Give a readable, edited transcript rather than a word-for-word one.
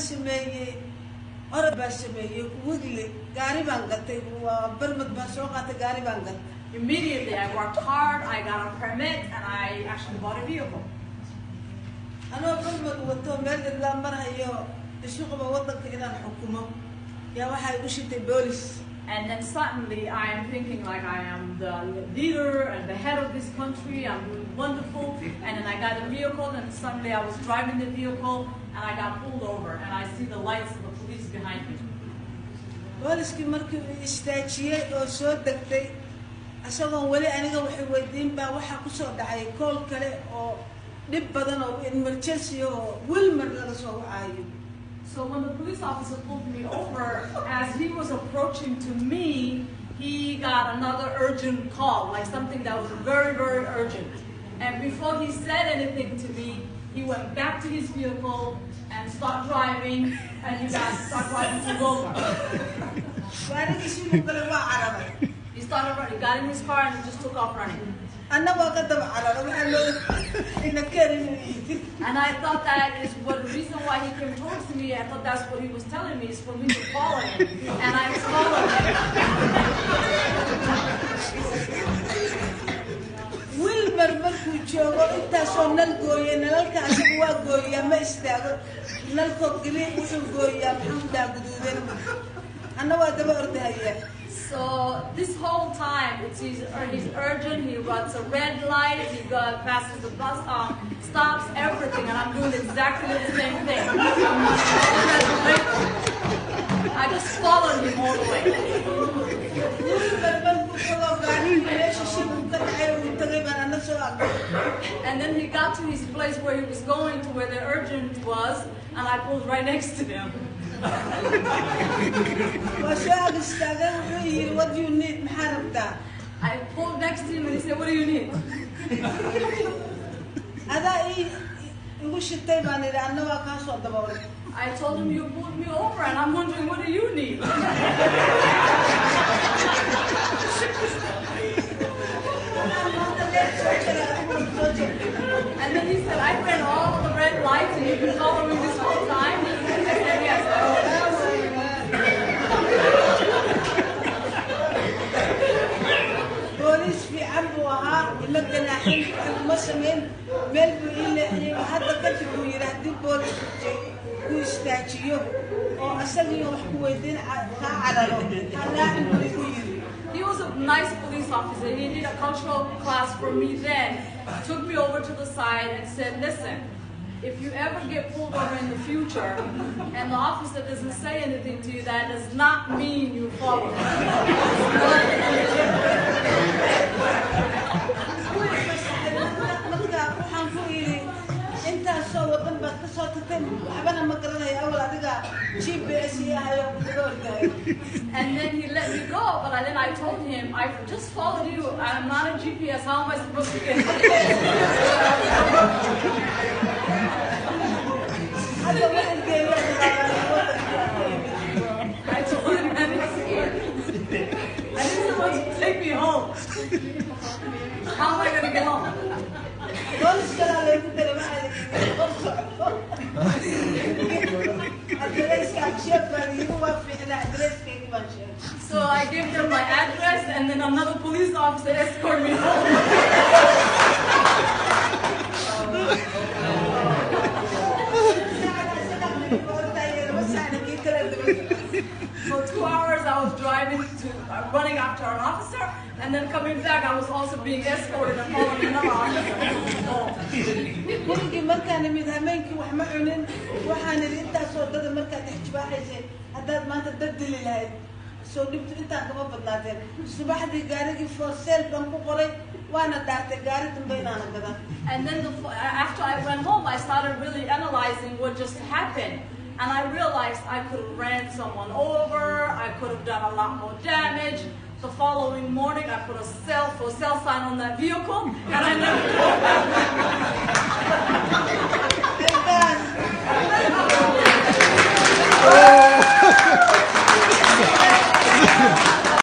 sameeyay orod baa sameeyay wigle gaari baan gatay waa barmad baan soo qaatay gaari baan gatay. Immediately I worked hard, I got a permit, and I actually bought a vehicle. Anoo barmad wato meel ilaa marayo isuqaba wadanka inaan xukumo yaa waxay u shitay boolis. And then suddenly I am thinking like I am the leader and the head of this country, I'm doing wonderful. And then I got a vehicle and suddenly I was driving the vehicle and I got pulled over and I see the lights of the police behind me. Booliskii markii uu istaajiyay oo soo degtay asagoon weli aniga waxay weydiin baa waxaa ku soo dhacay kool kale oo dhib badan oo emergency oo wilmar laga soo wacayo. So when the police officer pulled me over, as he was approaching to me, he got another urgent call, like something that was very, very urgent. And before he said anything to me, he went back to his vehicle and started driving, and he started driving to go. He started running, got in his car and he just took off running. And I thought that is what the reason why he came towards me. I thought that's what he was telling me is for me to follow him, and I followed him. Wilmer markuu joogo intaasoo nal gooyay nalalka asaga waa gooyaa ma istaago nalkoo green wuxuu gooyaa maxamudaa guduudan anna waa daba ordahaya. So this whole time, he's urgent, he runs a red light, he passes the bus stop, stops everything, and I'm doing exactly the same thing. I just followed him all the way. And then he got to his place where he was going to where the urgent was, and I pulled right next to him. What do you need? I pulled next to him and he said, what do you need? I told him, you pulled me over and I'm wondering, what do you need? And then he said, I ran all the red lights and you've been following this whole time? I said, yes, I was. بوليس في عبوها يلقى ناحين المسلمين ملبو إلا وحتى كتبوا يرهدين بوليس ويستاجيو وأسلي وحكويتين على He was a nice police officer. He did a cultural class for me then. He took me over to the side and said, listen, if you ever get pulled over in the future and the officer doesn't say anything to you, that does not mean you follow him. And then he let me go, but then I told him, I just followed you. I'm not a GPS. How am I supposed to get here? I told him I'm scared. I need someone to take me home. How am I going to get home? So I gave them my address and then another police officer escorted me home. For 2 hours I was driving to, running after an officer, and then coming back I was also being escorted and following another officer. So and then after I went home, I started really analyzing what just happened. And I realized I could have ran someone over, I could have done a lot more damage. The following morning, I put a for sale sign on that vehicle, and I never drove back.